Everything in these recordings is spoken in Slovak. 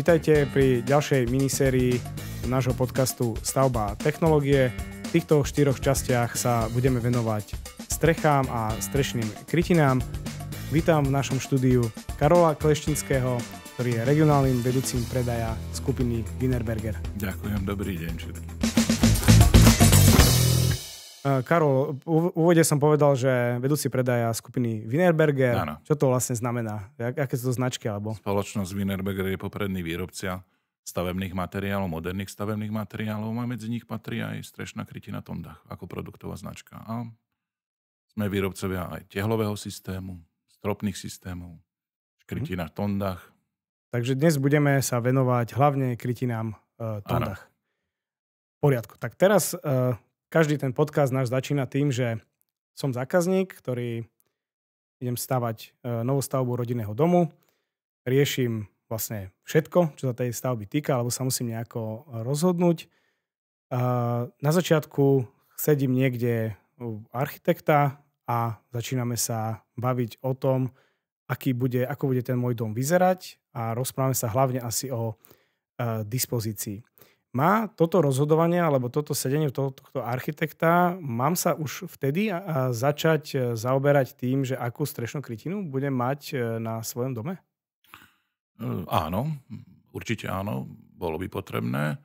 Vítajte pri ďalšej minisérii nášho podcastu Stavba a technológie. V týchto 4 častiach sa budeme venovať strechám a strešným krytinám. Vítam v našom štúdiu Karola Kleštinského, ktorý je regionálnym vedúcim predaja skupiny Wienerberger. Ďakujem, dobrý deň všetkým. Karol, v úvode som povedal, že vedúci predaja skupiny Wienerberger. Áno. Čo to vlastne znamená? Aké sú to značky? Alebo? Spoločnosť Wienerberger je popredný výrobca stavebných materiálov, moderných stavebných materiálov a medzi nich patrí aj strešná krytina Tondach ako produktová značka. A sme výrobcovia aj tehlového systému, stropných systémov, krytina Tondach. Takže dnes budeme sa venovať hlavne krytinám Tondach. V poriadku. Tak teraz každý ten podcast náš začína tým, že som zákazník, ktorý idem stavať novú stavbu rodinného domu. Riešim vlastne všetko, čo sa tej stavby týka, alebo sa musím nejako rozhodnúť. Na začiatku sedím niekde u architekta a začíname sa baviť o tom, ako bude ten môj dom vyzerať a rozprávame sa hlavne asi o dispozícii. Má toto rozhodovanie alebo toto sedenie tohto architekta, mám sa už vtedy začať zaoberať tým, že akú strešnú krytinu budem mať na svojom dome? Áno, určite áno, bolo by potrebné,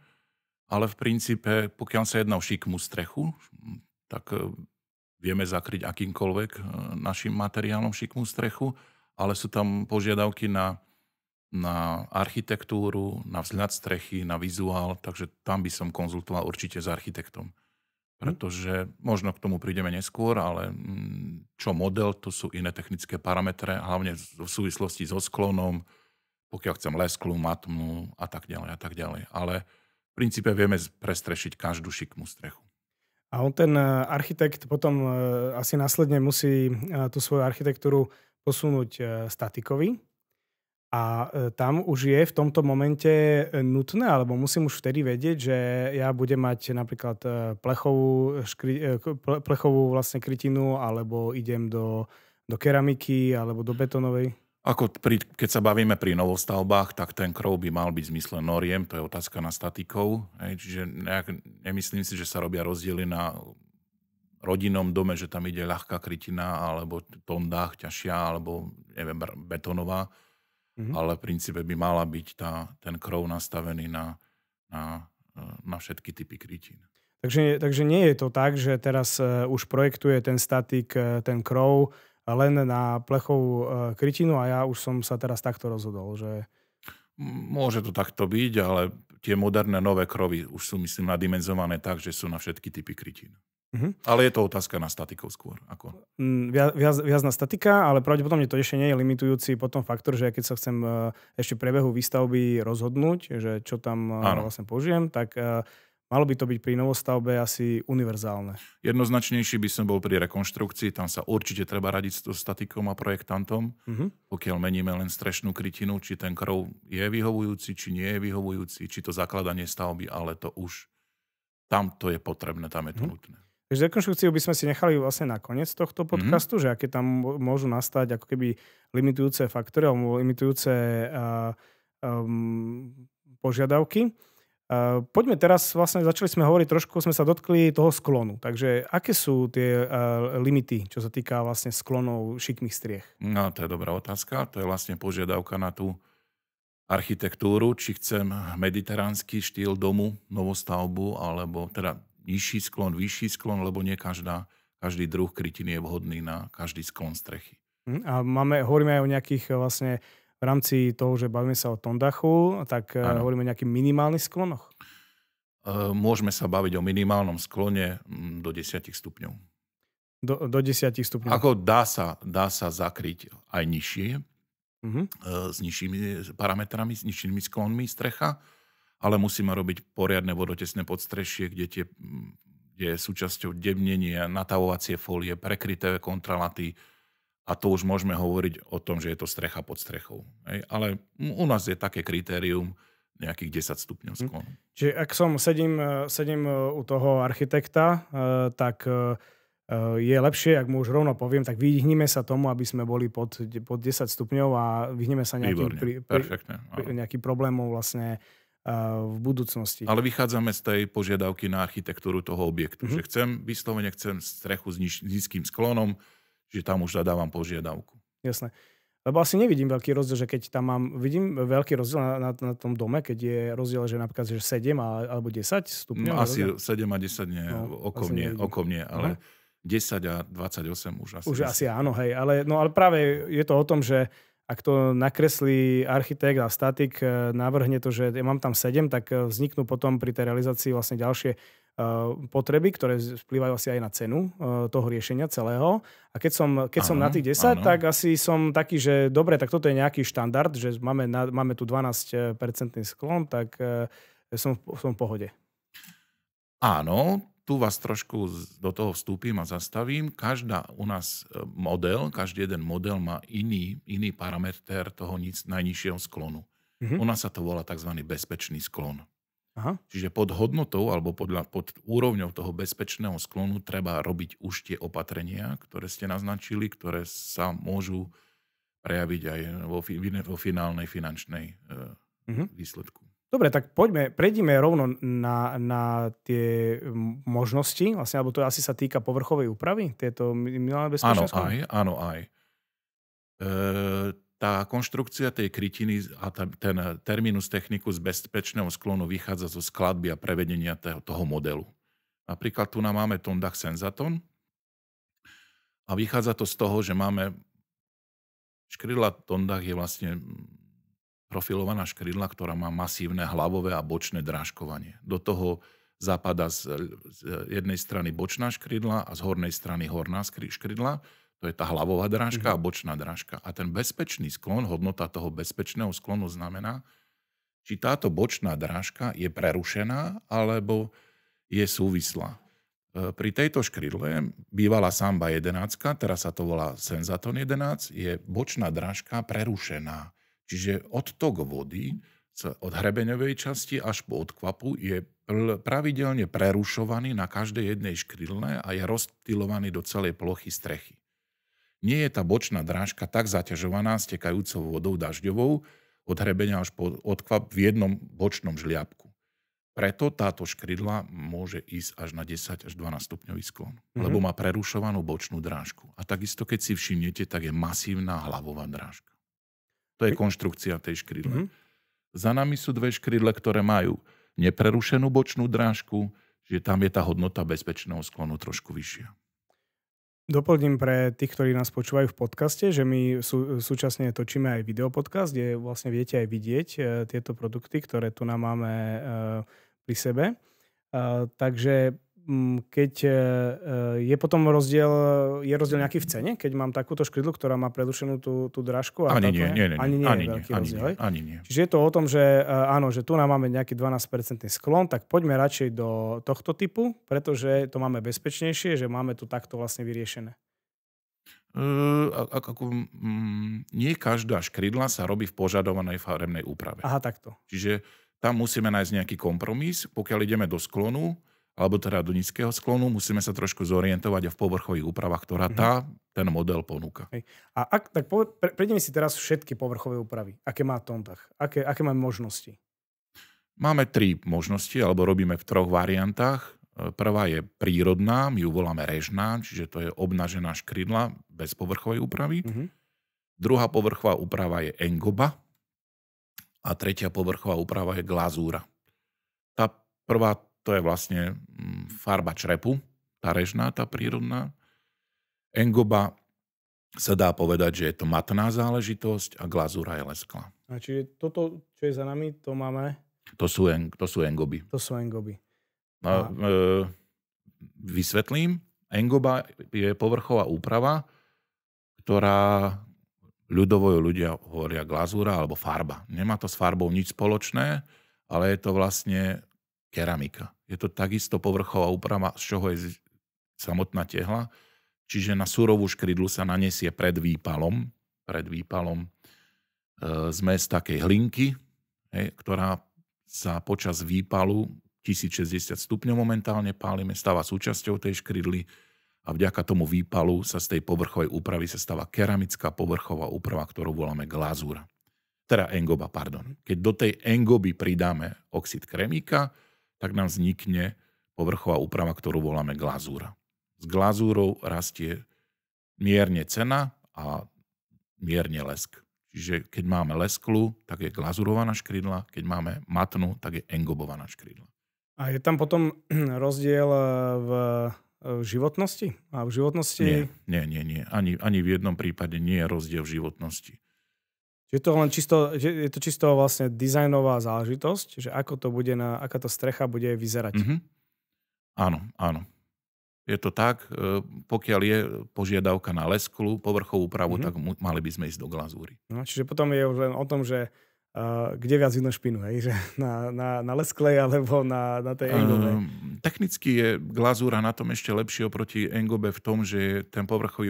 ale v princípe, pokiaľ sa jedná o šikmú strechu, tak vieme zakryť akýmkoľvek našim materiálom šikmú strechu, ale sú tam požiadavky na architektúru, na vzhľad strechy, na vizuál, takže tam by som konzultoval určite s architektom. Pretože možno k tomu prídeme neskôr, ale čo model, to sú iné technické parametre, hlavne v súvislosti so sklonom, pokiaľ chcem lesklú, matnú a tak ďalej a tak ďalej. Ale v princípe vieme prestrešiť každú šikmú strechu. A on ten architekt potom asi následne musí tú svoju architektúru posunúť statikovi. A tam už je v tomto momente nutné, alebo musím už vtedy vedieť, že ja budem mať napríklad plechovú vlastne krytinu, alebo idem do keramiky, alebo do betónovej? Keď sa bavíme pri novostavbách, tak ten krov by mal byť v zmysle noriem, to je otázka na statikov. Čiže nemyslím si, že sa robia rozdiely na rodinnom dome, že tam ide ľahká krytina, alebo Tondách ťažšia, alebo neviem, betónová. Ale v princípe by mala byť ten krov nastavený na všetky typy krytín. Takže nie je to tak, že teraz už projektuje ten statik, ten krov len na plechovú krytinu a ja už som sa teraz takto rozhodol, že... Môže to takto byť, ale tie moderné nové krovy už sú, myslím, nadimenzované tak, že sú na všetky typy krytín. Ale je to otázka na statikov skôr. Viac na statika, ale pravdepodobne to ešte nie je limitujúci potom faktor, že keď sa chcem ešte v priebehu výstavby rozhodnúť, že čo tam vlastne použijem, tak malo by to byť pri novostavbe asi univerzálne. Jednoznačnejší by som bol pri rekonštrukcii, tam sa určite treba radiť s statikom a projektantom. Pokiaľ meníme len strešnú krytinu, či ten krov je vyhovujúci, či nie je vyhovujúci, či to zakladanie stavby, ale to už tam to je potrebné, tam je to nutné. Takže rekonštrukciu by sme si nechali vlastne na koniec tohto podcastu, že aké tam môžu nastať ako keby limitujúce faktory alebo limitujúce požiadavky. Poďme teraz, vlastne začali sme hovoriť trošku, sme sa dotkli toho sklonu. Takže aké sú tie limity, čo sa týka vlastne sklonov šikmých striech? No, to je dobrá otázka. To je vlastne požiadavka na tú architektúru, či chcem mediteránsky štýl domu, novostavbu, alebo teda nižší sklon, vyšší sklon, lebo nie každý druh krytiny je vhodný na každý sklon strechy. A hovoríme aj o nejakých vlastne v rámci toho, že bavíme sa o Tondachu, tak hovoríme o nejakých minimálnych sklonoch? Môžeme sa baviť o minimálnom sklone do 10 stupňov. Do 10 stupňov. Dá sa zakryť aj nižšie, s nižšími parametrami, s nižšími sklonmi strecha, ale musíme robiť poriadne vodotesné podstrešie, kde je súčasťou debnenie, natavovacie fólie, prekryté kontralaty a to už môžeme hovoriť o tom, že je to strecha pod strechou. Ale u nás je také kritérium nejakých 10 stupňov sklonu. Čiže ak sedím u toho architekta, tak je lepšie, ak mu už rovno poviem, tak vyhnime sa tomu, aby sme boli pod 10 stupňov a vyhneme sa nejakým problémom vlastne v budúcnosti. Ale vychádzame z tej požiadavky na architektúru toho objektu, že vyslovene chcem strechu s nízkym sklonom, že tam už zadávam požiadavku. Jasné. Lebo asi nevidím veľký rozdiel, že keď tam vidím veľký rozdiel na tom dome, keď je rozdiel, že napríklad že 7 alebo 10 stupňov. Asi 7 a 10 nie, okom nie, ale 10 a 28 už asi. Už asi áno, hej. Ale práve je to o tom, že ak to nakreslí architekt a statik, navrhne to, že ja mám tam 7, tak vzniknú potom pri tej realizácii vlastne ďalšie potreby, ktoré vplývajú asi aj na cenu toho riešenia celého. A keď som na tých 10, tak asi som taký, že dobre, tak toto je nejaký štandard, že máme tu 12% sklon, tak som v pohode. Áno, tu vás trošku do toho vstúpim a zastavím. Každý jeden model má iný parameter toho najnižšieho sklonu. U nás sa to volá tzv. Bezpečný sklon. Aha. Čiže pod hodnotou alebo pod úrovňou toho bezpečného sklonu treba robiť už tie opatrenia, ktoré ste naznačili, ktoré sa môžu prejaviť aj vo finálnej finančnej výsledku. Dobre, tak prejdime rovno na tie možnosti, vlastne, alebo to asi sa týka povrchovej úpravy, tieto minimálne bezpečné sklony? Áno, aj. Tá konštrukcia tej krytiny a ten terminus technicus bezpečného sklonu vychádza zo skladby a prevedenia toho modelu. Napríklad tu máme Tondach Sensaton a vychádza to z toho, že máme škrydla Tondach je vlastne profilovaná škrydla, ktorá má masívne hlavové a bočné drážkovanie. Do toho zapadá z jednej strany bočná škrydla a z hornej strany horná škrydla. To je tá hlavová drážka a bočná drážka. A ten bezpečný sklon, hodnota toho bezpečného sklonu znamená, či táto bočná drážka je prerušená alebo je súvislá. Pri tejto škrydle bývala Samba 11, teraz sa to volá Sensaton 11, je bočná drážka prerušená. Čiže odtok vody od hrebeňovej časti až po odkvapu je pravidelne prerušovaný na každej jednej škrydle a je rozptylovaný do celej plochy strechy. Nie je tá bočná drážka tak zaťažovaná stekajúcou vodou dažďovou od hrebeňa až po odkvap v jednom bočnom žliapku. Preto táto škrydla môže ísť až na 10 až 12 stupňový sklon, lebo má prerušovanú bočnú drážku. A takisto, keď si všimnete, tak je masívna hlavová drážka. To je konštrukcia tej škrydle. Za nami sú dve škrydle, ktoré majú neprerušenú bočnú drážku, že tam je tá hodnota bezpečného sklonu trošku vyššia. Doplním pre tých, ktorí nás počúvajú v podcaste, že my súčasne točíme aj videopodcast, kde vlastne viete aj vidieť tieto produkty, ktoré tu nám máme pri sebe. Takže keď je potom rozdiel nejaký v cene, keď mám takúto škrydlu, ktorá má prerušenú tú drážku? Ani nie. Ani nie. Čiže je to o tom, že áno, že tu nám máme nejaký 12% sklon, tak poďme radšej do tohto typu, pretože to máme bezpečnejšie, že máme tu takto vlastne vyriešené. Nie každá škrydla sa robí v požadovanej farebnej úprave. Aha, takto. Čiže tam musíme nájsť nejaký kompromis, pokiaľ ideme do sklonu, alebo teda do nízkeho sklonu, musíme sa trošku zorientovať v povrchových úpravách, ktorá ten model ponúka. Tak prejdeme si teraz všetky povrchové úpravy. Aké má Tondach? Aké máme možnosti? Máme 3 možnosti, alebo robíme v 3 variantách. Prvá je prírodná, my ju voláme režná, čiže to je obnažená škrydla bez povrchovej úpravy. Druhá povrchová úprava je engoba a tretia povrchová úprava je glazúra. Tá prvá to je vlastne farba črepu, tá režná, tá prírodná. Engoba sa dá povedať, že je to matná záležitosť a glazúra je lesklá. A čiže toto, čo je za nami, to máme? To sú engoby. To sú engoby. No, vysvetlím. Engoba je povrchová úprava, ktorá ľudovo ľudia hovoria glazúra alebo farba. Nemá to s farbou nič spoločné, ale je to vlastne keramika. Je to takisto povrchová úprava, z čoho je samotná tehla. Čiže na surovú škrydlu sa naniesie pred výpalom zmes takej hlinky, ktorá sa počas výpalu 1060 stupňov momentálne pálime, stáva súčasťou tej škrydly a vďaka tomu výpalu sa z tej povrchovej úpravy sa stáva keramická povrchová úprava, ktorú voláme glazúra. Teda engoba, pardon. Keď do tej engoby pridáme oxid kremíka, tak nám vznikne povrchová úprava, ktorú voláme glazúra. S glazúrou rastie mierne cena a mierne lesk. Čiže keď máme lesklu, tak je glazurovaná škrydla, keď máme matnú, tak je engobovaná škrydla. A je tam potom rozdiel v životnosti? A v životnosti... Nie. Ani v jednom prípade nie je rozdiel v životnosti. Je to čisto vlastne dizajnová záležitosť, že ako to bude aká to strecha bude vyzerať. Áno. Je to tak, pokiaľ je požiadavka na lesklu, povrchovú úpravu, tak mali by sme ísť do glazúry. No, čiže potom je už len o tom, že kde viac vidno špinu, hej? Že na lesklej alebo na tej engobe. Technicky je glazúra na tom ešte lepšie oproti engobe v tom, že ten povrch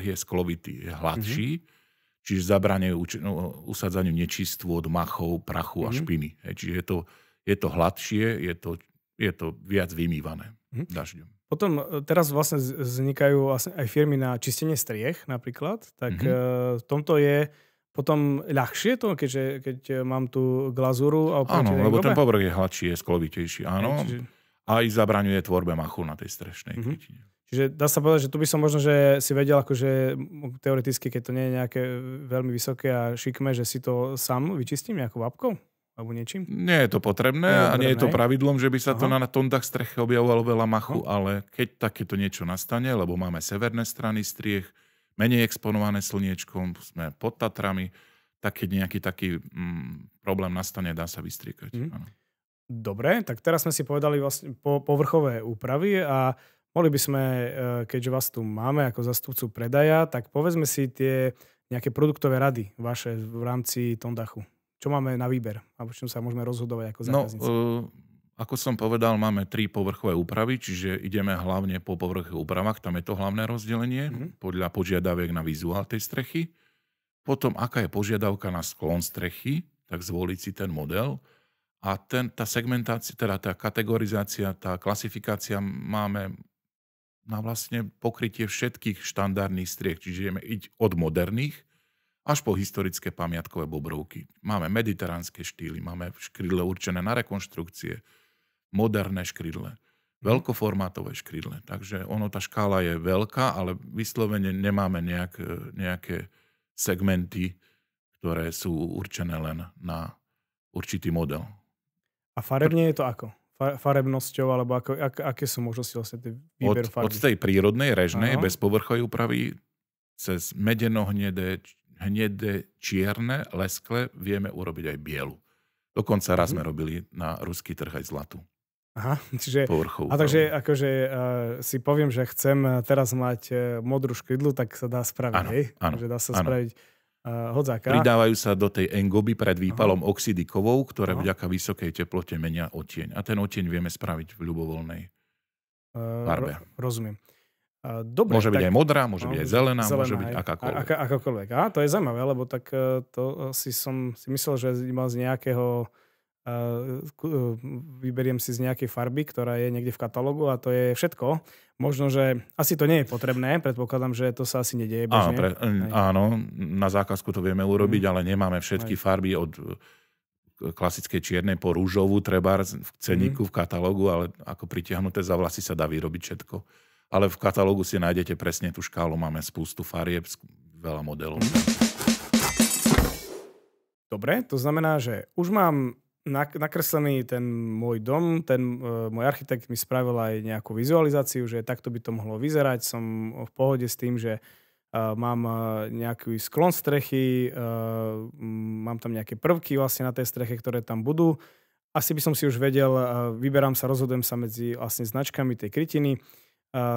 je sklovitý, je hladší, čiže zabraňuje usadzaniu nečistôt, machov, prachu a špiny. Hej? Čiže je to hladšie, je to viac vymývané dažďom. Potom teraz vlastne vznikajú vlastne aj firmy na čistenie striech napríklad, tak v tomto je potom ľahšie to, keď mám tú glazúru? Áno, lebo ten povrch je hladší, je sklovitejší, áno. A aj zabraňuje tvorbe machu na tej strešnej krytine. Čiže dá sa povedať, že tu by som možno, že si vedel, akože teoreticky, keď to nie je nejaké veľmi vysoké a šikmé, že si to sám vyčistím nejakou vapkou? Alebo niečím? Nie je to potrebné a nie je to pravidlom, že by sa to na tondách strechy objavovalo veľa machu, ale keď takéto niečo nastane, lebo máme severné strany striech, menej exponované slniečkom, sme pod Tatrami, tak keď nejaký taký problém nastane, dá sa vystriekať. Dobre, tak teraz sme si povedali vlastne povrchové úpravy a mohli by sme, keďže vás tu máme ako zastupcu predaja, tak povedzme si tie nejaké produktové rady vaše v rámci Tondachu. Čo máme na výber? Alebo čím sa môžeme rozhodovať ako zákazníci? Ako som povedal, máme 3 povrchové úpravy, čiže ideme hlavne po povrchových úpravách, tam je to hlavné rozdelenie, podľa požiadaviek na vizuál tej strechy. Potom, aká je požiadavka na sklon strechy, tak zvoliť si ten model. A tá segmentácia, teda tá kategorizácia, tá klasifikácia máme na vlastne pokrytie všetkých štandardných striech, čiže ideme od moderných až po historické pamiatkové bobrovky. Máme mediteránske štýly, máme škrydle určené na rekonštrukcie, moderné škrydle, veľkoformátové škrydle. Takže tá škála je veľká, ale vyslovene nemáme nejaké segmenty, ktoré sú určené len na určitý model. A farebne je to ako? Farebnosťou, alebo aké sú možnosti vlastne výberu farby? Od tej prírodnej, režnej, bez povrchovej úpravy, cez hnedé, čierne, leskle, vieme urobiť aj bielu. Dokonca raz sme robili na ruský trh aj zlatú. Aha, čiže, a takže akože si poviem, že chcem teraz mať modrú škrydlu, tak sa dá spraviť, hej? Áno, že dá sa spraviť hodzáka. Pridávajú sa do tej engoby pred výpalom oxidy kovov, ktoré vďaka vysokej teplote menia odtieň. A ten odtieň vieme spraviť v ľubovoľnej farbe. Rozumiem. Dobre, môže byť aj modrá, môže byť aj zelená, môže byť akákoľvek. To je zaujímavé, lebo tak to som si myslel, že iba z nejakého vyberiem si z nejakej farby, ktorá je niekde v katalógu a to je všetko. Možno, že asi to nie je potrebné, predpokladám, že to sa asi nedieje bežne. Áno, na zákazku to vieme urobiť, ale nemáme všetky farby od klasickej čiernej po rúžovú, trebárs v ceníku, v katalógu, ale ako pritiahnuté za vlasy sa dá vyrobiť všetko. Ale v katalógu si nájdete presne tú škálu, máme spústu farieb, veľa modelov. Dobre, to znamená, že už mám nakreslený ten môj dom, môj architekt mi spravil aj nejakú vizualizáciu, že takto by to mohlo vyzerať. Som v pohode s tým, že mám nejaký sklon strechy, mám tam nejaké prvky vlastne na tej streche, ktoré tam budú. Asi by som si už vedel, rozhodujem sa medzi vlastne značkami tej krytiny.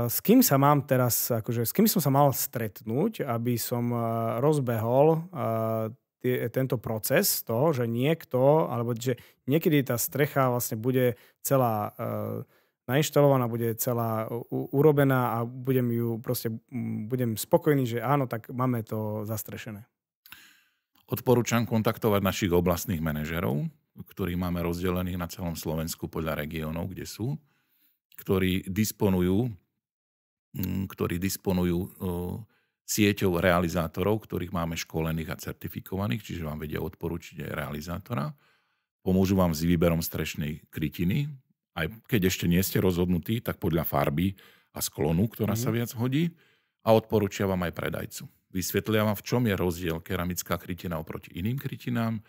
S kým sa mám teraz, s kým som sa mal stretnúť, aby som rozbehol tento proces toho, že niekto, alebo že niekedy tá strecha vlastne bude celá nainštalovaná, bude celá urobená a budem spokojný, že áno, tak máme to zastrešené. Odporúčam kontaktovať našich oblastných manažerov, ktorí máme rozdelených na celom Slovensku podľa regiónov, kde sú, ktorí disponujú ktorí disponujú sieťou realizátorov, ktorých máme školených a certifikovaných, čiže vám vedia odporučiť aj realizátora. Pomôžu vám s výberom strešnej krytiny. Aj keď ešte nie ste rozhodnutí, tak podľa farby a sklonu, ktorá sa viac hodí. A odporúčia vám aj predajcu. Vysvetlia vám, v čom je rozdiel keramická krytina oproti iným krytinám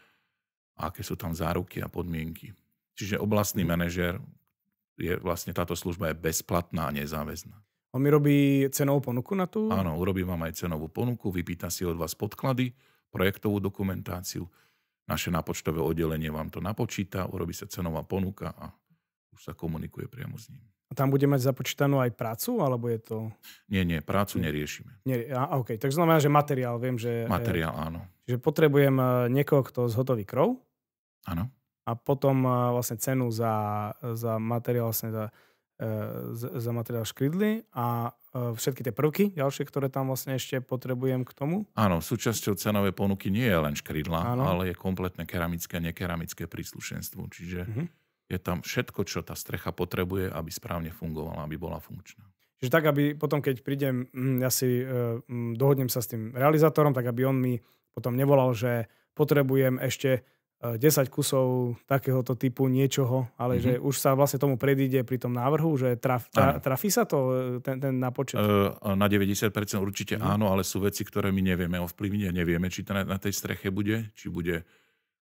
a aké sú tam záruky a podmienky. Čiže oblastný manažér, táto služba je bezplatná a nezáväzná. On mi robí cenovú ponuku na tú? Áno, urobí vám aj cenovú ponuku, vypýta si od vás podklady, projektovú dokumentáciu. Naše nápočtové oddelenie vám to napočíta, urobí sa cenová ponuka a už sa komunikuje priamo s ním. A tam bude mať započítanú aj prácu, alebo je to... Nie, prácu neriešime. OK, tak znamená, že materiál, viem, že... Materiál, áno. Čiže potrebujem niekoho, kto zhotoví krov. Áno. A potom vlastne cenu za materiál, vlastne za materiál škrydly a všetky tie prvky ďalšie, ktoré tam vlastne ešte potrebujem k tomu. Áno, súčasťou cenovej ponuky nie je len škrydla, ale je kompletné keramické a nekeramické príslušenstvo. Čiže je tam všetko, čo tá strecha potrebuje, aby správne fungovala, aby bola funkčná. Čiže tak, aby potom, keď prídem, ja si dohodnem sa s tým realizátorom, tak aby on mi potom nevolal, že potrebujem ešte 10 kusov takéhoto typu niečoho, ale že už sa vlastne tomu predíde pri tom návrhu, že trafí sa to ten napočet? Na 90% určite áno, ale sú veci, ktoré my nevieme ovplyvniť a nevieme, či to na tej streche bude, či bude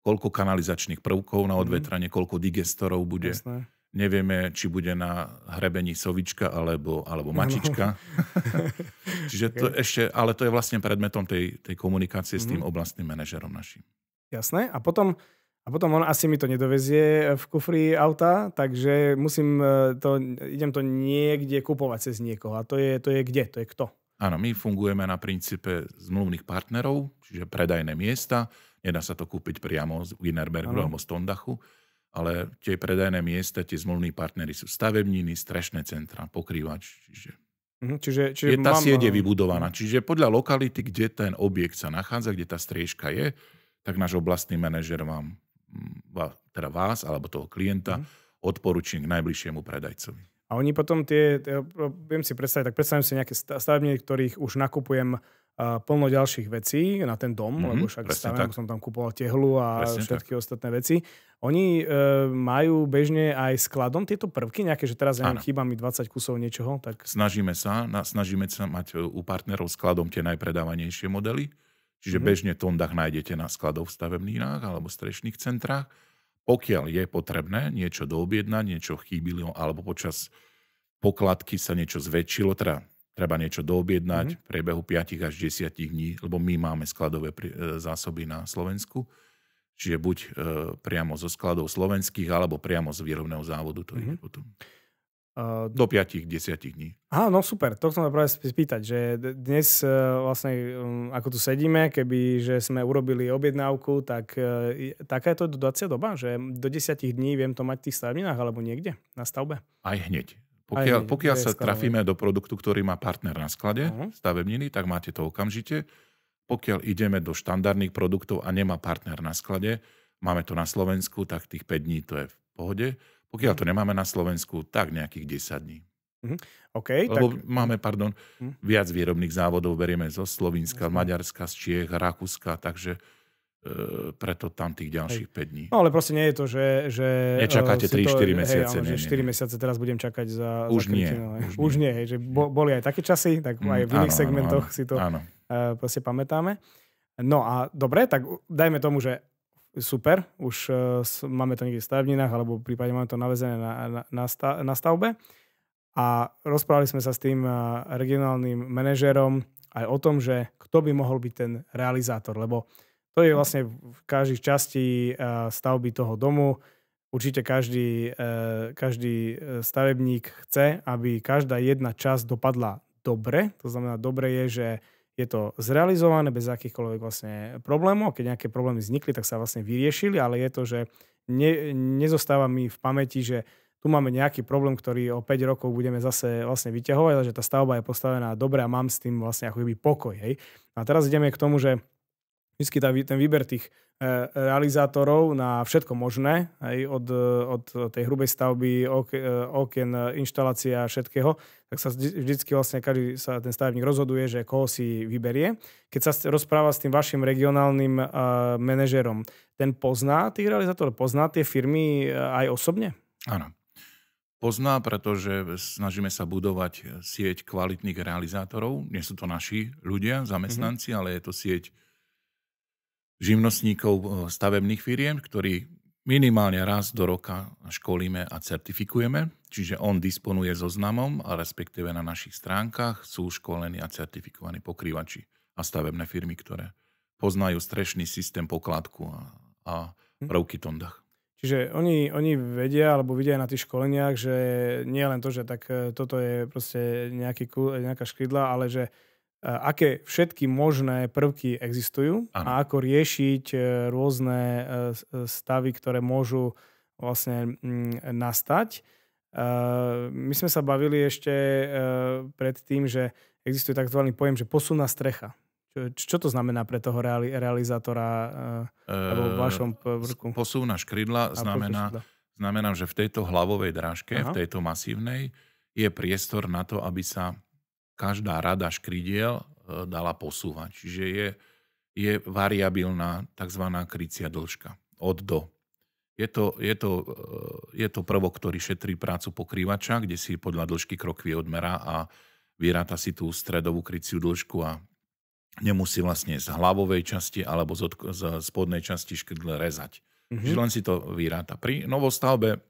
koľko kanalizačných prvkov na odvetranie, koľko digestorov bude. Jasné. Nevieme, či bude na hrebení sovička alebo mačička. Čiže to ešte, ale to je vlastne predmetom tej komunikácie s tým oblastným manažerom našim. Jasné. A potom on asi mi to nedovezie v kufri auta, takže idem to niekde kupovať cez niekoho. A to je kde? To je kto? Áno, my fungujeme na princípe zmluvných partnerov, čiže predajné miesta. Nedá sa to kúpiť priamo z Wienerbergu alebo z Tondachu, ale tie predajné miesta, tie zmluvní partnery sú stavebniny, strešné centra, pokrývač. Čiže je tá sieť vybudovaná. Čiže podľa lokality, kde ten objekt sa nachádza, kde tá striežka je, tak náš oblastný manažer teda vás alebo toho klienta odporúči k najbližšiemu predajcovi. A oni potom viem si predstaviť, predstavím si nejaké stavebníky, ktorých už nakupujem plno ďalších vecí na ten dom, lebo však som tam kupoval tehlu a všetky ostatné veci. Oni majú bežne aj skladom tieto prvky, nejaké, že teraz chýba mi 20 kusov niečoho. Tak... Snažíme sa mať u partnerov skladom tie najpredávanejšie modely. Čiže bežne Tondach nájdete na skladoch v stavebnínach alebo strešných centrách. Pokiaľ je potrebné niečo doobjednať, niečo chýbilo, alebo počas pokladky sa niečo zväčšilo, teda treba niečo doobjednať v priebehu 5 až 10 dní, lebo my máme skladové zásoby na Slovensku. Čiže buď priamo zo skladov slovenských, alebo priamo z výrobného závodu to ide potom. Do 5-10 dní. No super, to chcem práve spýtať, že dnes vlastne, ako tu sedíme, keby že sme urobili objednávku, tak taká je to dodacia doba, že do 10 dní viem to mať v tých stavebninách alebo niekde na stavbe? Aj hneď. Pokiaľ sa trafíme do produktu, ktorý má partner na sklade, stavebniny, tak máte to okamžite. Pokiaľ ideme do štandardných produktov a nemá partner na sklade, máme to na Slovensku, tak tých 5 dní to je v pohode. Pokiaľ to nemáme na Slovensku, tak nejakých 10 dní. Lebo máme, viac výrobných závodov, berieme zo Slovenska, Maďarska, z Čiech, Rakúska, takže preto tam tých ďalších 5 dní. No ale proste nie je to, že nečakáte 3-4 mesiace. Že 4 mesiace teraz budem čakať za krytinu. Už nie, že boli aj také časy, tak aj v iných segmentoch si to proste pamätáme. No a dobre, tak dajme tomu, že super, už máme to niekde v stavebninách, alebo v prípade máme to navezené na stavbe. A rozprávali sme sa s tým regionálnym manažérom aj o tom, že kto by mohol byť ten realizátor, lebo to je vlastne v každej časti stavby toho domu. Určite každý stavebník chce, aby každá jedna časť dopadla dobre. To znamená, dobre je, že je to zrealizované bez akýchkoľvek vlastne problémov. Keď nejaké problémy vznikli, tak sa vlastne vyriešili, ale je to, že nezostáva mi v pamäti, že tu máme nejaký problém, ktorý o 5 rokov budeme zase vlastne vyťahovať, že tá stavba je postavená dobre a mám s tým vlastne ako keby pokoj. Hej. A teraz ideme k tomu, že vždy ten výber tých realizátorov na všetko možné, aj od tej hrubej stavby, okien, inštalácia všetkého, tak sa vždycky vlastne každý sa ten stavebník rozhoduje, že koho si vyberie. Keď sa rozpráva s tým vašim regionálnym manažerom, ten pozná tých realizátorov, pozná tie firmy aj osobne? Áno. Pozná, pretože snažíme sa budovať sieť kvalitných realizátorov. Nie sú to naši ľudia, zamestnanci, ale je to sieť živnostníkov stavebných firiem, ktorí minimálne raz do roka školíme a certifikujeme. Čiže on disponuje zoznamom a respektíve na našich stránkach sú školení a certifikovaní pokrývači a stavebné firmy, ktoré poznajú strešný systém pokladku a prvky Tondach. Čiže oni vedia, alebo vidia aj na tých školeniach, že nie len to, že tak toto je proste nejaká škrydla, ale že aké všetky možné prvky existujú a ako riešiť rôzne stavy, ktoré môžu vlastne nastať. My sme sa bavili ešte pred tým, že existuje takzvaný pojem, že posuvná strecha. Čo to znamená pre toho realizátora alebo v vašom prvku? Posuvná škrydla znamená, že v tejto hlavovej drážke, v tejto masívnej, je priestor na to, aby sa každá rada škrydiel dala posúvať. Čiže je variabilná tzv. Krycia dĺžka. Od do. Je to prvok, ktorý šetrí prácu pokrývača, kde si podľa dĺžky krokvy odmerá a vyráta si tú stredovú kryciu dĺžku a nemusí vlastne z hlavovej časti alebo z spodnej časti škrydle rezať. Čiže len si to vyráta. Pri novostavbe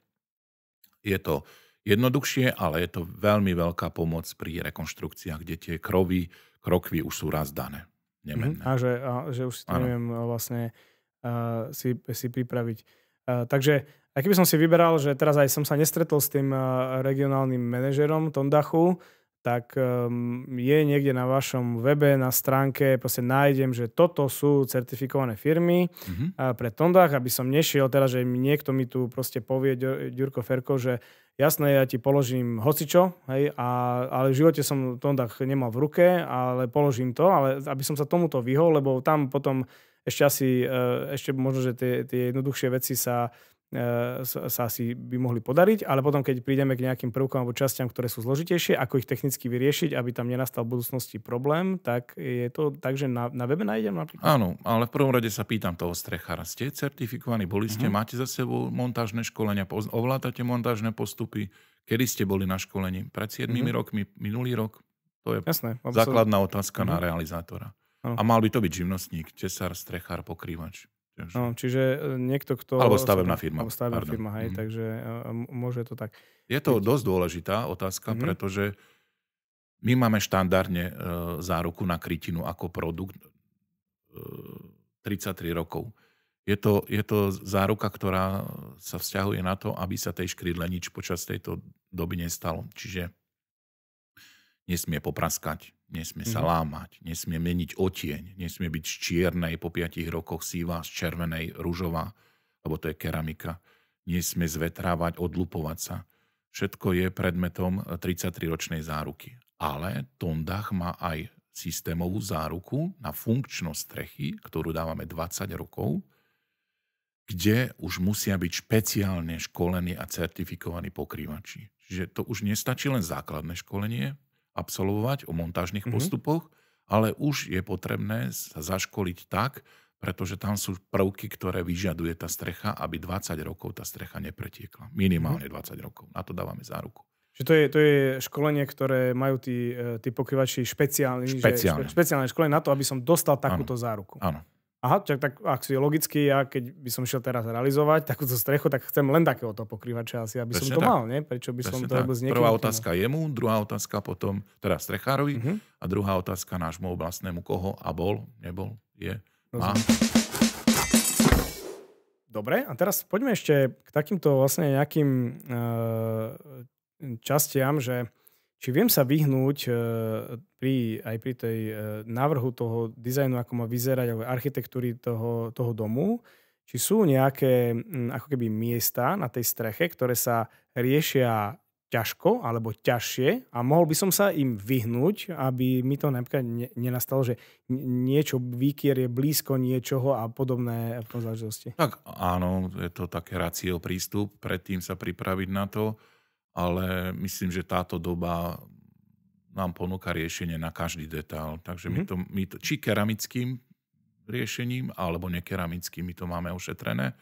je to jednoduchšie, ale je to veľmi veľká pomoc pri rekonštrukciách, kde tie krokvy už sú raz dané. Nemenné. A že už si to neviem vlastne si pripraviť. Takže aj keby som si vyberal, že teraz aj som sa nestretol s tým regionálnym manažerom Tondachu, tak je niekde na vašom webe, na stránke, proste nájdem, že toto sú certifikované firmy pre Tondach, aby som nešiel teraz, že niekto mi tu proste povie, Ďurko Ferko, že jasné, ja ti položím hocičo, hej, ale v živote som Tondach nemal v ruke, ale položím to, ale aby som sa tomuto vyhol, lebo tam potom ešte možno, že tie jednoduchšie veci sa asi by mohli podariť, ale potom, keď prídeme k nejakým prvkom alebo častiam, ktoré sú zložitejšie, ako ich technicky vyriešiť, aby tam nenastal v budúcnosti problém, tak je to tak, že na webe nájdem napríklad? Áno, ale v prvom rade sa pýtam toho strechára. Ste certifikovaní, boli ste, máte za sebou montážne školenia, ovládate montážne postupy, kedy ste boli na školení? Pred 7 rokmi, minulý rok? To je základná otázka na realizátora. A mal by to byť živnostník, tesár, strechár, pokrývač. No, čiže niekto, kto... Alebo stavebná firma. Alebo stavebná firma, hej, takže môže to tak... Je to dosť dôležitá otázka, pretože my máme štandardne záruku na krytinu ako produkt 33 rokov. Je to záruka, ktorá sa vzťahuje na to, aby sa tej škrydle nič počas tejto doby nestalo. Čiže nesmie popraskať, nesmie sa lámať, nesmie meniť otieň, nesmie byť z čiernej po 5 rokoch sivá, z červenej ružová, lebo to je keramika. Nesmie zvetrávať, odlupovať sa. Všetko je predmetom 33-ročnej záruky. Ale Tondach má aj systémovú záruku na funkčnosť strechy, ktorú dávame 20 rokov, kde už musia byť špeciálne školení a certifikovaní pokrývači. Čiže to už nestačí len základné školenie, absolvovať o montážnych postupoch, ale už je potrebné sa zaškoliť tak, pretože tam sú prvky, ktoré vyžaduje tá strecha, aby 20 rokov tá strecha nepretiekla. Minimálne 20 rokov. Na to dávame záruku. Čiže to je školenie, ktoré majú tí pokrývači špeciálne školenie na to, aby som dostal takúto záruku. Áno. Aha, tak ak si logicky, ja keď by som šiel teraz realizovať takúto strechu, tak chcem len takéhoto pokrývača asi, aby som to mal, nie? Prečo by som to robil s niekým? Prvá otázka jemu, druhá otázka potom, teda strechárovi, a druhá otázka nášmu vlastnému koho a bol, nebol, je, má. Dobre, a teraz poďme ešte k takýmto vlastne nejakým častiam, že či viem sa vyhnúť aj pri tej návrhu toho dizajnu, ako má vyzerať, alebo architektúry toho domu, či sú nejaké ako keby miesta na tej streche, ktoré sa riešia ťažko alebo ťažšie a mohol by som sa im vyhnúť, aby mi to napríklad nenastalo, že niečo výkier je blízko niečoho a podobné záležitosti. Tak áno, je to také ratio prístup, predtým sa pripraviť na to, ale myslím, že táto doba nám ponúka riešenie na každý detail. Takže my to či keramickým riešením, alebo nekeramickým, my to máme ošetrené.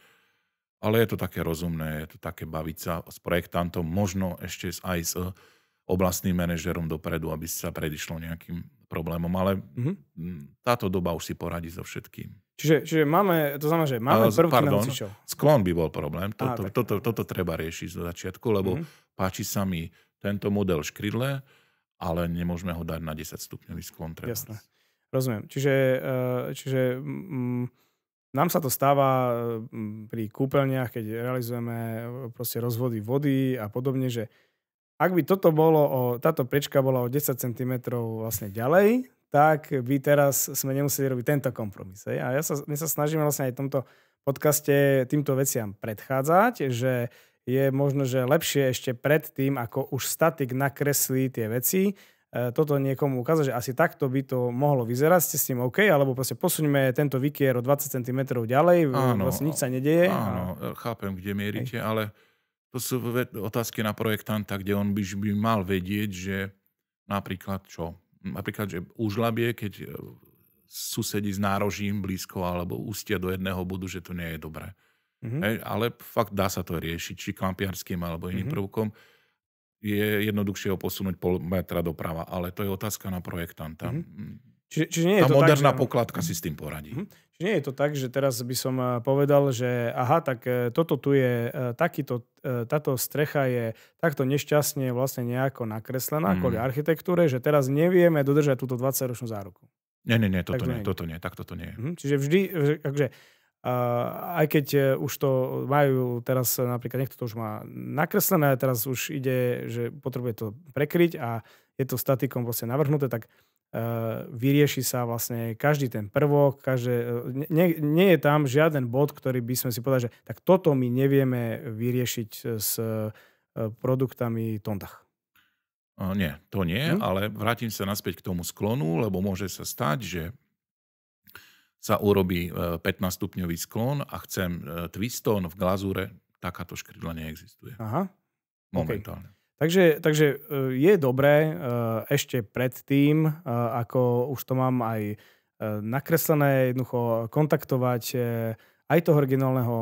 Ale je to také rozumné, je to také baviť sa s projektantom, možno ešte aj s oblastným manažerom dopredu, aby sa predišlo nejakým problémom. Ale táto doba už si poradí so všetkým. Čiže máme, to znamená, že máme prvky na hocičo. Sklon by bol problém. Toto treba riešiť zo začiatku, lebo páči sa mi tento model škrydle, ale nemôžeme ho dať na 10-stupňový sklon. Jasné. Rozumiem. Čiže nám sa to stáva pri kúpeľniach, keď realizujeme proste rozvody vody a podobne, že ak by táto priečka bola o 10 cm vlastne ďalej, tak by teraz sme nemuseli robiť tento kompromis. A my sa snažíme vlastne aj v tomto podcaste týmto veciam predchádzať, že je možno, že lepšie ešte pred tým, ako už statik nakreslí tie veci, toto niekomu ukázať, že asi takto by to mohlo vyzerať, ste s tým OK, alebo proste posuňme tento výkier o 20 cm ďalej, vlastne nič sa nedeje. Áno, chápem, kde mierite, ale to sú otázky na projektanta, kde on by mal vedieť, že napríklad čo? Napríklad, že úžlabie, keď susedí s nárožím blízko alebo ústia do jedného bodu, že to nie je dobré. Ale fakt dá sa to riešiť, či klampiarským alebo iným prvkom. Je jednoduchšie ho posunúť pol metra doprava, ale to je otázka na projektanta. Čiže nie je to moderná tak, pokladka si s tým poradí. Čiže nie je to tak, že teraz by som povedal, že aha, tak toto tu je táto strecha je takto nešťastne vlastne nejako nakreslená kvôli architektúre, že teraz nevieme dodržať túto 20-ročnú záruku. Nie, toto nie. Takto to nie je. Čiže vždy, takže aj keď už to majú teraz, napríklad niekto to už má nakreslené, teraz už ide, že potrebuje to prekryť a je to statikom vlastne navrhnuté, tak vyrieši sa vlastne každý ten prvok, nie je tam žiaden bod, ktorý by sme si povedali, že tak toto my nevieme vyriešiť s produktami Tondach. Nie, to nie, ale vrátim sa naspäť k tomu sklonu, lebo môže sa stať, že sa urobí 15-stupňový sklon a chcem twiston v glazúre, takáto škrydla neexistuje. Aha. Momentálne. Okay. Takže je dobré ešte predtým, ako už to mám aj nakreslené, jednoducho kontaktovať aj toho originálneho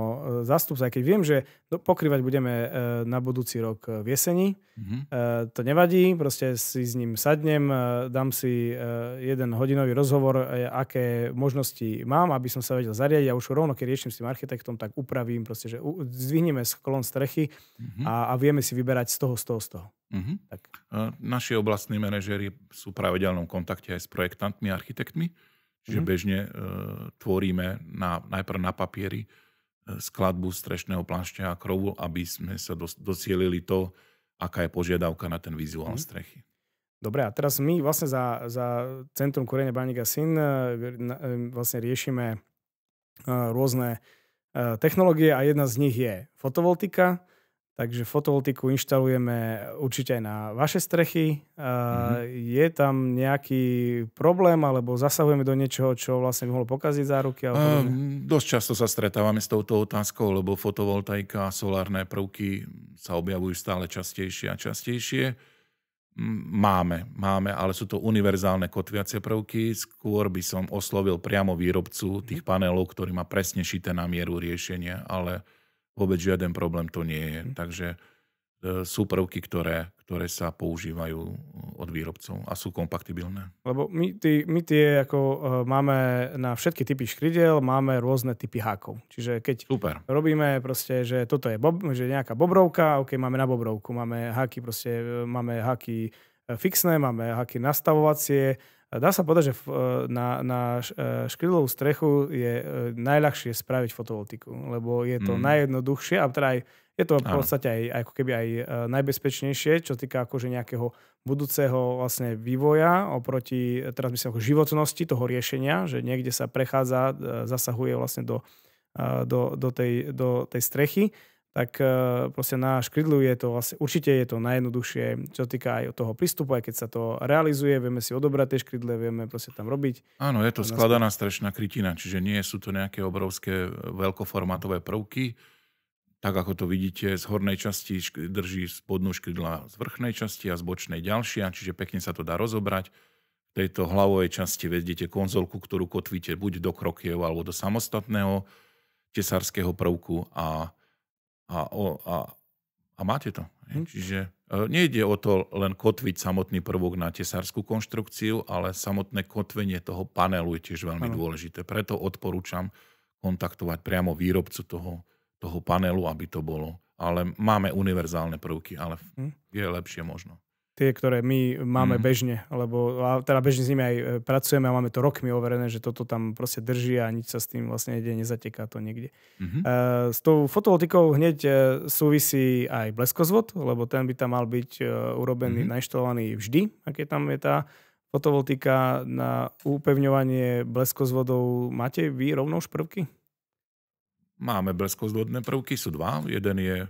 zástupca, aj keď viem, že pokrývať budeme na budúci rok v jeseni. To nevadí, proste si s ním sadnem, dám si 1 hodinový rozhovor, aké možnosti mám, aby som sa vedel zariadiť a už rovno, keď riešim s tým architektom, tak upravím, proste, že zdvihneme sklon strechy a vieme si vyberať z toho. Tak. Naši oblastní manažéri sú v pravidelnom kontakte aj s projektantmi a architektmi. Čiže bežne tvoríme najprv na papieri skladbu strešného plášťa a krovu, aby sme sa docielili to, aká je požiadavka na ten vizuál strechy. Dobre, a teraz my vlastne za Centrum kúrenia Baník a Syn vlastne riešime rôzne technológie a jedna z nich je fotovoltika. Takže fotovoltiku inštalujeme určite aj na vaše strechy. Je tam nejaký problém, alebo zasahujeme do niečoho, čo vlastne by mohlo pokaziť záruky? Dosť často sa stretávame s touto otázkou, lebo fotovoltaika a solárne prvky sa objavujú stále častejšie a častejšie. Máme, ale sú to univerzálne kotviace prvky. Skôr by som oslovil priamo výrobcu tých panelov, ktorý má presne šité na mieru riešenia, ale vôbec žiaden problém to nie je. Takže sú prvky, ktoré sa používajú od výrobcov a sú kompatibilné. Lebo my tie ako máme na všetky typy škrydel, máme rôzne typy hákov. Čiže keď robíme proste, že toto je že nejaká bobrovka, OK, máme na bobrovku, máme háky fixné, máme háky nastavovacie. Dá sa povedať, že na škrydlovú strechu je najľahšie spraviť fotovoltiku, lebo je to najjednoduchšie a teda aj, je to v podstate aj ako keby aj najbezpečnejšie, čo týka akože nejakého budúceho vlastne vývoja oproti, teraz myslím ako životnosti toho riešenia, že niekde sa prechádza, zasahuje vlastne do tej strechy. tak proste na škrydlu je to vlastne, určite je to najjednoduchšie, čo týka aj toho prístupu, aj keď sa to realizuje, vieme si odobrať tie škrydle, vieme proste tam robiť. Áno, je to skladaná strešná krytina, čiže nie sú to nejaké obrovské veľkoformátové prvky. Tak ako to vidíte, z hornej časti drží spodnú škrydla z vrchnej časti a z bočnej ďalšia, čiže pekne sa to dá rozobrať. V tejto hlavovej časti vedete konzolku, ktorú kotvíte buď do krokiev alebo do samostatného tesárskeho prvku a máte to. Čiže nejde o to len kotviť samotný prvok na tesárskú konštrukciu, ale samotné kotvenie toho panelu je tiež veľmi dôležité. Preto odporúčam kontaktovať priamo výrobcu toho panelu, aby to bolo. Ale máme univerzálne prvky, ale je lepšie možno. Tie, ktoré my máme bežne, lebo teda bežne s nimi aj pracujeme a máme to rokmi overené, že toto tam proste drží a nič sa s tým vlastne nezateká to niekde. S tou fotovoltikou hneď súvisí aj bleskozvod, lebo ten by tam mal byť urobený, nainštalovaný vždy, aké tam je tá fotovoltika. Na upevňovanie bleskozvodov máte vy rovnou prvky? Máme bleskozvodné prvky, sú dva. Jeden je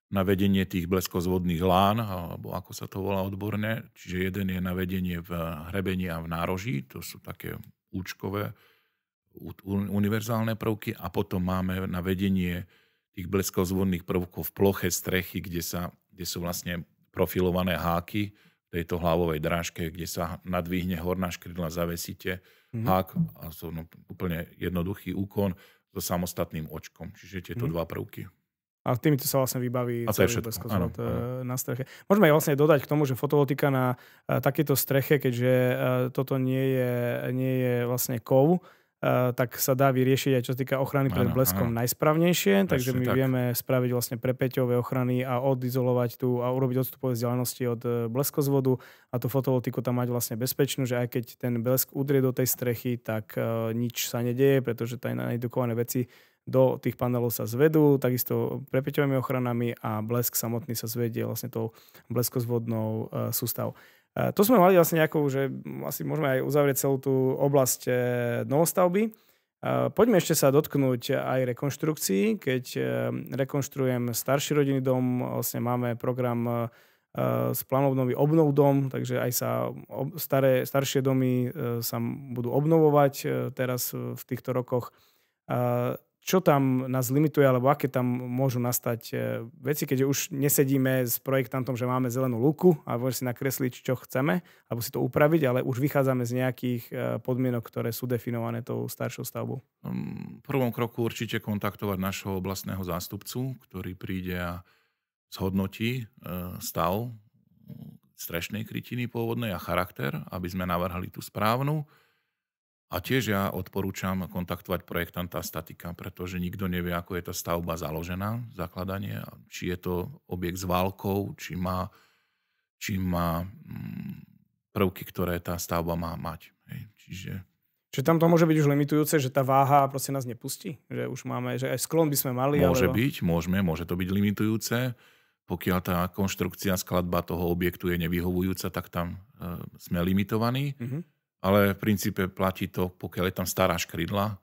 na vedenie tých bleskozvodných lán, alebo ako sa to volá odborne. Čiže jeden je na vedenie v hrebení a v nároží, to sú také účkové univerzálne prvky. A potom máme na vedenie tých bleskozvodných prvkov v ploche strechy, kde sú vlastne profilované háky v tejto hlavovej drážke, kde sa nadvihne horná škrydla, zavesíte hák a sú úplne jednoduchý úkon so samostatným očkom. Čiže tieto dva prvky. A týmito sa vlastne vybaví celý bleskozvod na streche. Môžeme aj vlastne dodať k tomu, že fotovoltika na takéto streche, keďže toto nie je vlastne kov, tak sa dá vyriešiť aj čo sa týka ochrany pred bleskom najsprávnejšie. Takže my vieme spraviť vlastne prepäťové ochrany a odizolovať tu a urobiť odstupové vzdialenosti od bleskozvodu a tú fotovoltiku tam mať vlastne bezpečnú, že aj keď ten blesk udrie do tej strechy, tak nič sa nedieje, pretože tie naindukované veci do tých panelov sa zvedú, takisto prepäťovými ochranami a blesk samotný sa zvedie vlastne tou bleskozvodnou sústavou. To sme mali vlastne nejakou, že asi môžeme aj uzavrieť celú tú oblasť novostavby. Poďme ešte sa dotknúť aj rekonštrukcií. Keď rekonštruujem starší rodinný dom, vlastne máme program z plánov obnovy Obnov dom, takže aj sa staršie domy sa budú obnovovať teraz v týchto rokoch. Čo tam nás limituje, alebo aké tam môžu nastať veci, keď už nesedíme s projektantom, že máme zelenú lúku a môžeme si nakresliť, čo chceme, alebo si to upraviť, ale už vychádzame z nejakých podmienok, ktoré sú definované tou staršou stavbou. V prvom kroku určite kontaktovať našho oblastného zástupcu, ktorý príde a zhodnotí stav strešnej krytiny pôvodnej a charakter, aby sme navrhli tú správnu. A tiež ja odporúčam kontaktovať projektanta statika, pretože nikto nevie, ako je tá stavba založená, zakladanie, či je to objekt s válkou, či má prvky, ktoré tá stavba má mať. Čiže tam to môže byť už limitujúce, že tá váha proste nás nepustí? Že už máme, že aj sklon by sme mali? Môže byť, môže to byť limitujúce. Pokiaľ tá konštrukcia, skladba toho objektu je nevyhovujúca, tak tam sme limitovaní. Ale v princípe platí to, pokiaľ je tam stará škrydla,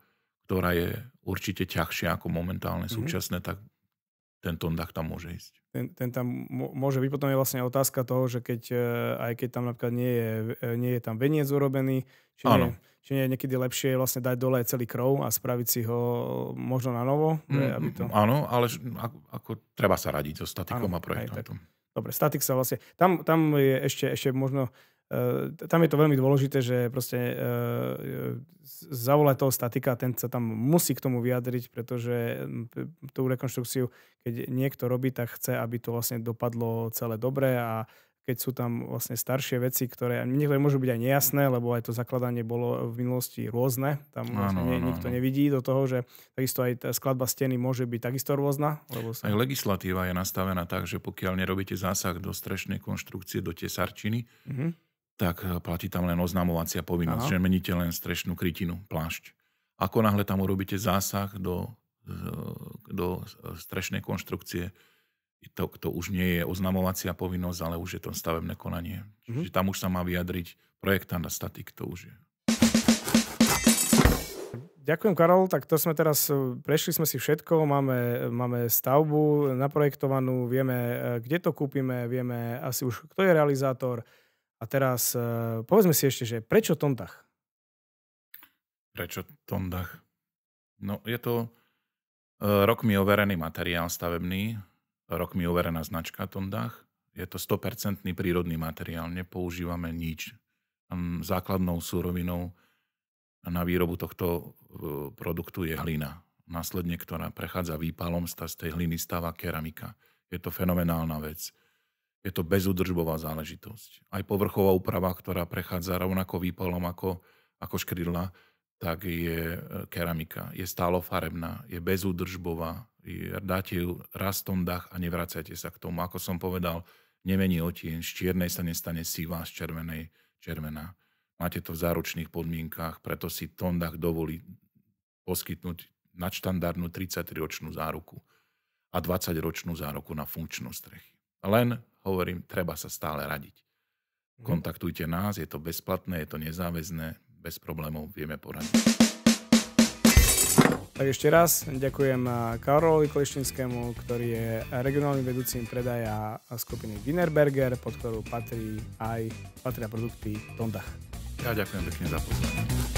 ktorá je určite ťažšia ako momentálne súčasné, tak ten tondach tam môže ísť. Ten tam môže byť. Potom je vlastne otázka toho, že aj keď tam napríklad nie je tam veniec urobený, či nie je niekedy lepšie vlastne dať dole celý krov a spraviť si ho možno na novo. Áno, ale ako treba sa radiť so statikom a projektantom. Dobre, statik sa vlastne... Tam je ešte možno... Tam je to veľmi dôležité, že proste zavolať toho statika, ten sa tam musí k tomu vyjadriť, pretože tú rekonštrukciu, keď niekto robí, tak chce, aby to vlastne dopadlo celé dobre a keď sú tam vlastne staršie veci, ktoré niektoré môžu byť aj nejasné, lebo aj to zakladanie bolo v minulosti rôzne. Tam vlastne nikto nevidí do toho, že takisto aj tá skladba steny môže byť takisto rôzna. Aj legislatíva je nastavená tak, že pokiaľ nerobíte zásah do strešnej konštrukcie, do tesarčiny, tak platí tam len oznamovacia povinnosť, že meníte len strešnú krytinu, plášť. Ako náhle tam urobíte zásah do strešnej konštrukcie, to už nie je oznamovacia povinnosť, ale už je to stavebné konanie. Čiže tam už sa má vyjadriť projektant a statik, to už je. Ďakujem, Karol. Tak to sme teraz, prešli sme si všetko, máme stavbu naprojektovanú, vieme, kde to kúpime, vieme asi už, kto je realizátor. A teraz povedzme si ešte, že prečo Tondach? Prečo Tondach? No, je to rokmi overený materiál stavebný, rokmi overená značka Tondach. Je to 100% prírodný materiál, nepoužívame nič. Základnou súrovinou na výrobu tohto produktu je hlina. Následne, ktorá prechádza výpalom, z tej hliny stáva keramika. Je to fenomenálna vec. Je to bezúdržbová záležitosť. Aj povrchová úprava, ktorá prechádza rovnako výpalom ako škrydla, tak je keramika. Je stálofarebná, je bezúdržbová. Dáte ju raz v Tondach a nevracajte sa k tomu. Ako som povedal, nemení odtieň. Z čiernej sa nestane sivá, z červenej červená. Máte to v záručných podmienkách, preto si Tondach dovolí poskytnúť nadštandardnú 33-ročnú záruku a 20-ročnú záruku na funkčnú strechy. Len, hovorím, treba sa stále radiť. Kontaktujte nás, je to bezplatné, je to nezáväzné, bez problémov vieme poradiť. Tak ešte raz ďakujem Karolovi Kleštinskému, ktorý je regionálnym vedúcim predaja skupiny Wienerberger, pod ktorú patria produkty Tondach. Ja ďakujem pekne za pozornosť.